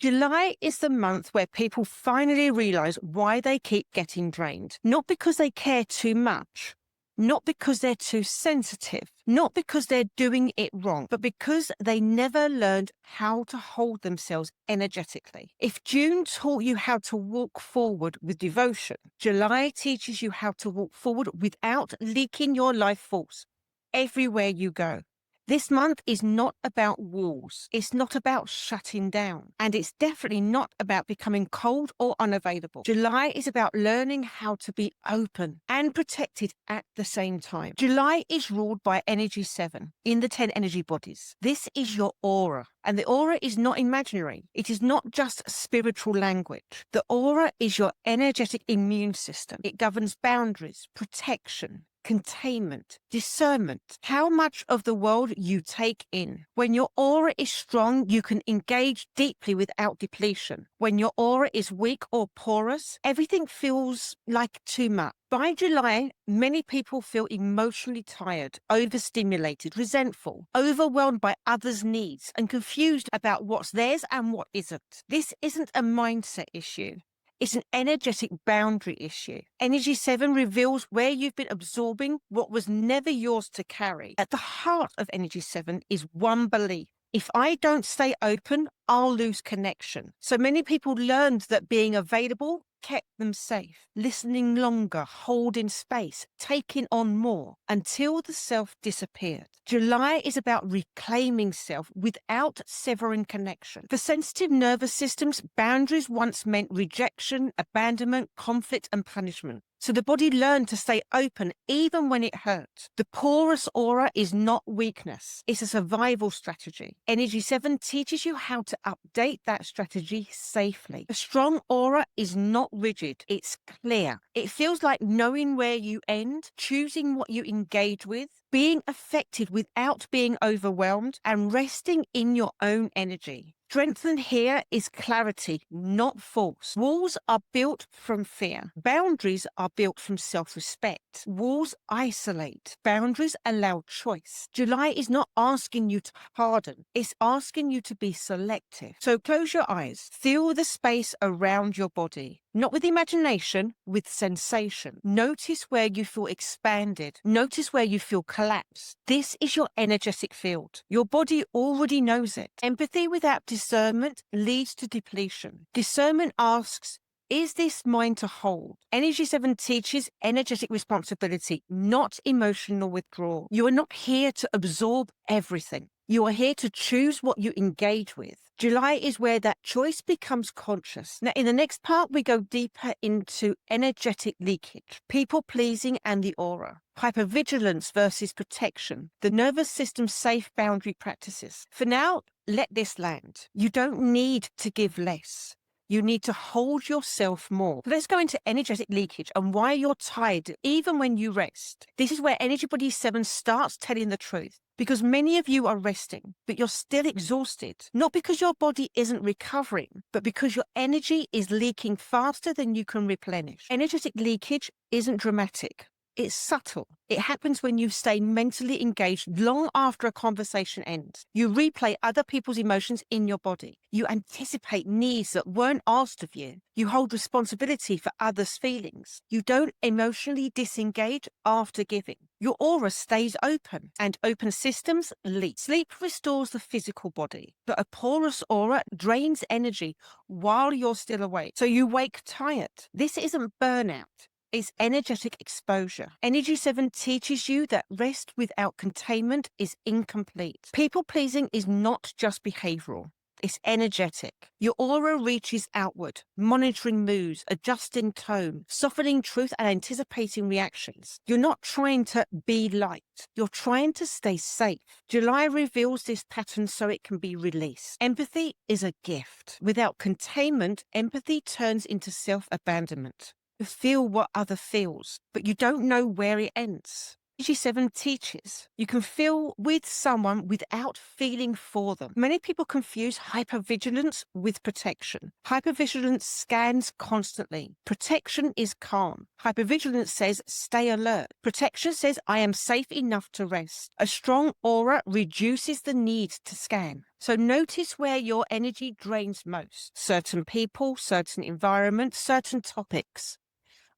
July is the month where people finally realize why they keep getting drained. Not because they care too much, not because they're too sensitive, not because they're doing it wrong, but because they never learned how to hold themselves energetically. If June taught you how to walk forward with devotion, July teaches you how to walk forward without leaking your life force everywhere you go. This month is not about walls. It's not about shutting down. And it's definitely not about becoming cold or unavailable. July is about learning how to be open and protected at the same time. July is ruled by Energy 7 in the 10 energy bodies. This is your aura. And the aura is not imaginary. It is not just spiritual language. The aura is your energetic immune system. It governs boundaries, protection, containment, discernment, how much of the world you take in. When your aura is strong, you can engage deeply without depletion. When your aura is weak or porous, everything feels like too much. By July, many people feel emotionally tired, overstimulated, resentful, overwhelmed by others' needs, and confused about what's theirs and what isn't. This isn't a mindset issue. It's an energetic boundary issue. Energy 7 reveals where you've been absorbing what was never yours to carry. At the heart of Energy 7 is one belief. If I don't stay open, I'll lose connection. So many people learned that being available kept them safe, listening longer, holding space, taking on more, until the self disappeared. July is about reclaiming self without severing connection. For sensitive nervous systems, boundaries once meant rejection, abandonment, conflict, and punishment. So the body learned to stay open even when it hurt. The porous aura is not weakness. It's a survival strategy. Energy 7 teaches you how to update that strategy safely. A strong aura is not rigid. It's clear. It feels like knowing where you end, choosing what you engage with, being effective without being overwhelmed, and resting in your own energy. Strengthened here is clarity, not force. Walls are built from fear. Boundaries are built from self-respect. Walls isolate. Boundaries allow choice. July is not asking you to harden. It's asking you to be selective. So close your eyes. Feel the space around your body. Not with imagination, with sensation. Notice where you feel expanded. Notice where you feel collapsed. This is your energetic field. Your body already knows it. Empathy without discernment leads to depletion. Discernment asks, is this mine to hold? Energy 7 teaches energetic responsibility, not emotional withdrawal. You are not here to absorb everything. You are here to choose what you engage with. July is where that choice becomes conscious. Now, in the next part, we go deeper into energetic leakage, people-pleasing and the aura, hypervigilance versus protection, the nervous system's safe boundary practices. For now, let this land. You don't need to give less. You need to hold yourself more. Let's go into energetic leakage and why you're tired even when you rest. This is where Energy Body 7 starts telling the truth. Because many of you are resting, but you're still exhausted. Not because your body isn't recovering, but because your energy is leaking faster than you can replenish. Energetic leakage isn't dramatic. It's subtle. It happens when you stay mentally engaged long after a conversation ends. You replay other people's emotions in your body. You anticipate needs that weren't asked of you. You hold responsibility for others' feelings. You don't emotionally disengage after giving. Your aura stays open, and open systems leak. Sleep restores the physical body, but a porous aura drains energy while you're still awake. So you wake tired. This isn't burnout. It's energetic exposure. Energy 7 teaches you that rest without containment is incomplete. People-pleasing is not just behavioral. It's energetic. Your aura reaches outward, monitoring moods, adjusting tone, softening truth, and anticipating reactions. You're not trying to be liked. You're trying to stay safe. July reveals this pattern so it can be released. Empathy is a gift. Without containment, empathy turns into self-abandonment. You feel what other feels, but you don't know where it ends. Energy 7 teaches you can feel with someone without feeling for them. Many people confuse hypervigilance with protection. Hypervigilance scans constantly. Protection is calm. Hypervigilance says stay alert. Protection says I am safe enough to rest. A strong aura reduces the need to scan. So notice where your energy drains most. Certain people, certain environments, certain topics.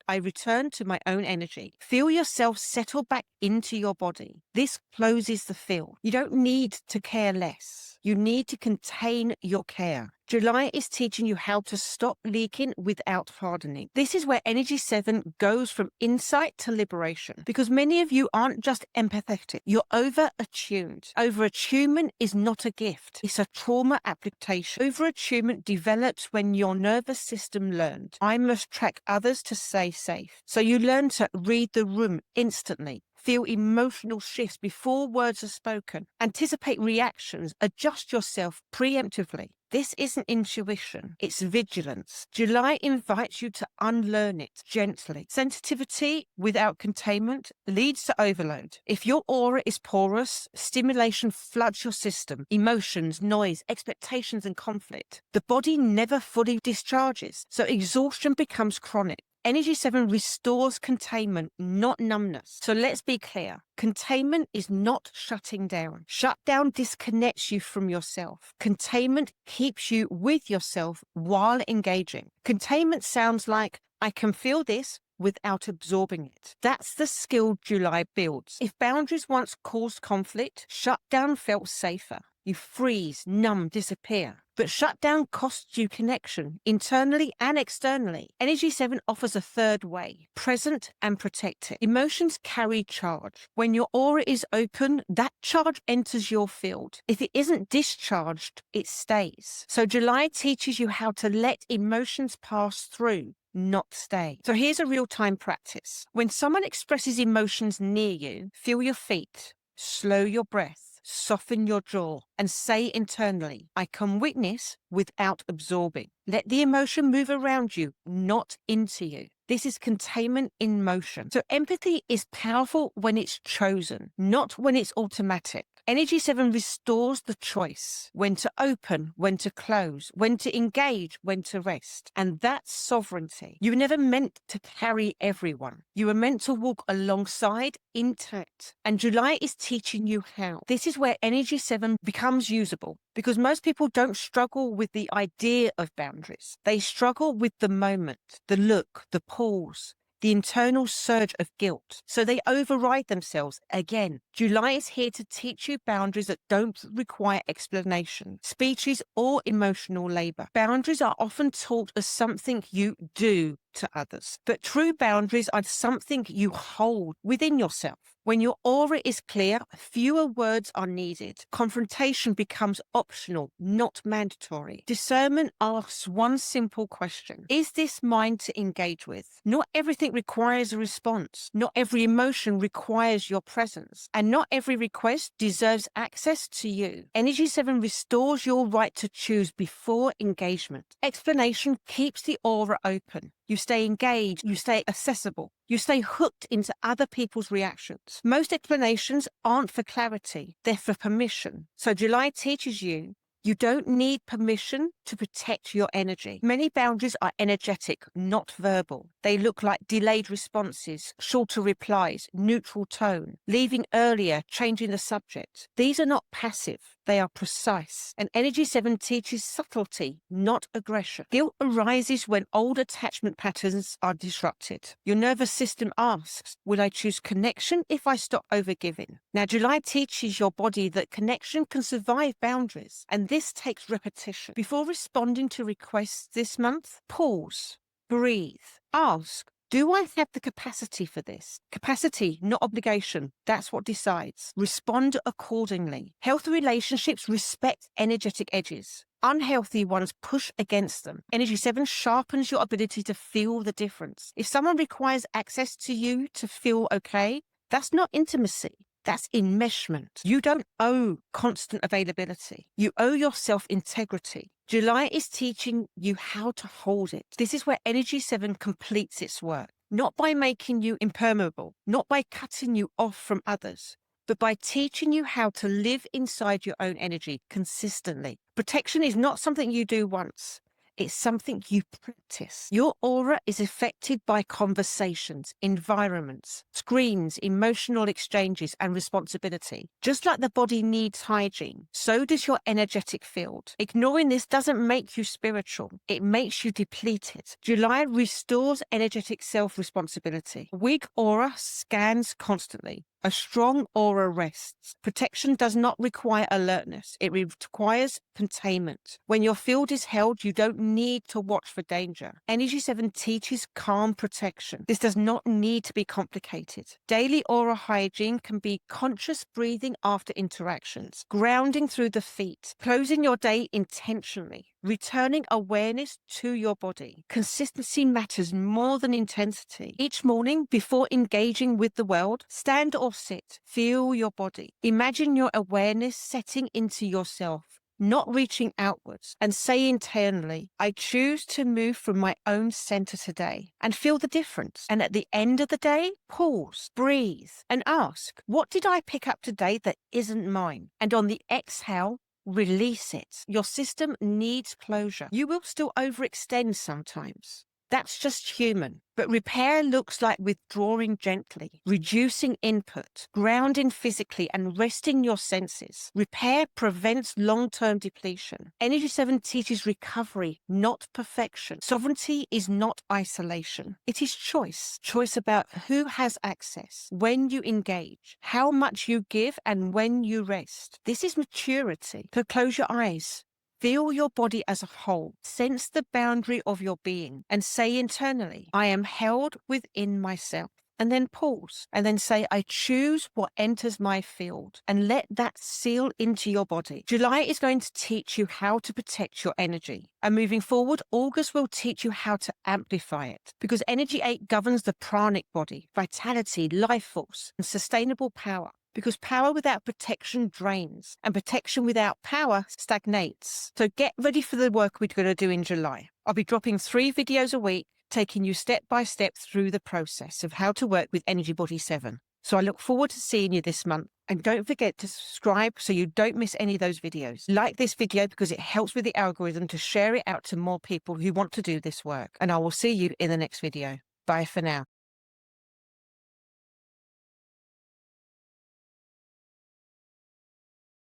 I return to my own energy. Feel yourself settle back into your body. This closes the field. You don't need to care less. You need to contain your care. July is teaching you how to stop leaking without hardening. This is where Energy 7 goes from insight to liberation, because many of you aren't just empathetic, you're over-attuned. Over-attunement is not a gift, it's a trauma application. Over-attunement develops when your nervous system learned, I must track others to stay safe. So you learn to read the room instantly. Feel emotional shifts before words are spoken. Anticipate reactions. Adjust yourself preemptively. This isn't intuition, it's vigilance. July invites you to unlearn it gently. Sensitivity without containment leads to overload. If your aura is porous, stimulation floods your system. Emotions, noise, expectations, and conflict. The body never fully discharges, so exhaustion becomes chronic. Energy 7 restores containment, not numbness. So let's be clear. Containment is not shutting down. Shutdown disconnects you from yourself. Containment keeps you with yourself while engaging. Containment sounds like, I can feel this without absorbing it. That's the skill July builds. If boundaries once caused conflict, shutdown felt safer. You freeze, numb, disappear. But shutdown costs you connection, internally and externally. Energy 7 offers a third way, present and protected. Emotions carry charge. When your aura is open, that charge enters your field. If it isn't discharged, it stays. So July teaches you how to let emotions pass through, not stay. So here's a real-time practice. When someone expresses emotions near you, feel your feet, slow your breath, soften your jaw, and say internally, I can witness without absorbing. Let the emotion move around you, not into you. This is containment in motion. So empathy is powerful when it's chosen, not when it's automatic. Energy 7 restores the choice, when to open, when to close, when to engage, when to rest. And that's sovereignty. You were never meant to carry everyone. You were meant to walk alongside, intact. And July is teaching you how. This is where Energy 7 becomes usable, because most people don't struggle with the idea of boundaries. They struggle with the moment, the look, the pause, the internal surge of guilt. So they override themselves again. July is here to teach you boundaries that don't require explanation, speeches, or emotional labor. Boundaries are often taught as something you do to others, but true boundaries are something you hold within yourself. When your aura is clear, fewer words are needed. Confrontation becomes optional, not mandatory. Discernment asks one simple question. Is this mine to engage with? Not everything requires a response. Not every emotion requires your presence. And not every request deserves access to you. Energy 7 restores your right to choose before engagement. Explanation keeps the aura open. You stay engaged, you stay accessible, you stay hooked into other people's reactions. Most explanations aren't for clarity, they're for permission. So July teaches you, you don't need permission to protect your energy. Many boundaries are energetic, not verbal. They look like delayed responses, shorter replies, neutral tone, leaving earlier, changing the subject. These are not passive, they are precise. And Energy 7 teaches subtlety, not aggression. Guilt arises when old attachment patterns are disrupted. Your nervous system asks, will I choose connection if I stop overgiving? Now, July teaches your body that connection can survive boundaries, and this takes repetition. Before responding to requests this month, pause, breathe, ask, do I have the capacity for this? Capacity, not obligation. That's what decides. Respond accordingly. Healthy relationships respect energetic edges. Unhealthy ones push against them. Energy 7 sharpens your ability to feel the difference. If someone requires access to you to feel okay, that's not intimacy. That's enmeshment. You don't owe constant availability. You owe yourself integrity. July is teaching you how to hold it. This is where Energy 7 completes its work. not by making you impermeable, not by cutting you off from others, but by teaching you how to live inside your own energy consistently. Protection is not something you do once. It's something you practice. Your aura is affected by conversations, environments, screens, emotional exchanges, and responsibility. Just like the body needs hygiene, so does your energetic field. Ignoring this doesn't make you spiritual. It makes you depleted. July restores energetic self-responsibility. Weak aura scans constantly. A strong aura rests. Protection does not require alertness. It requires containment. When your field is held, you don't need to watch for danger. Energy 7 teaches calm protection. This does not need to be complicated. Daily aura hygiene can be conscious breathing after interactions, grounding through the feet, closing your day intentionally, returning awareness to your body. Consistency matters more than intensity. Each morning, before engaging with the world, stand or sit, feel your body. Imagine your awareness setting into yourself, not reaching outwards, and say internally, I choose to move from my own center today, and feel the difference. And at the end of the day, pause, breathe, and ask, what did I pick up today that isn't mine? And on the exhale, release it. Your system needs closure. You will still overextend sometimes. That's just human. But repair looks like withdrawing gently, reducing input, grounding physically, and resting your senses. Repair prevents long-term depletion. Energy 7 teaches recovery, not perfection. Sovereignty is not isolation. It is choice. Choice about who has access, when you engage, how much you give, and when you rest. This is maturity. So close your eyes. Feel your body as a whole. Sense the boundary of your being and say internally, I am held within myself. And then pause and then say, I choose what enters my field, and let that seal into your body. July is going to teach you how to protect your energy. And moving forward, August will teach you how to amplify it, because Energy 8 governs the pranic body, vitality, life force, and sustainable power. Because power without protection drains, and protection without power stagnates. So get ready for the work we're going to do in July. I'll be dropping 3 videos a week, taking you step by step through the process of how to work with Energy Body 7. So I look forward to seeing you this month. And don't forget to subscribe so you don't miss any of those videos. Like this video because it helps with the algorithm to share it out to more people who want to do this work. And I will see you in the next video. Bye for now.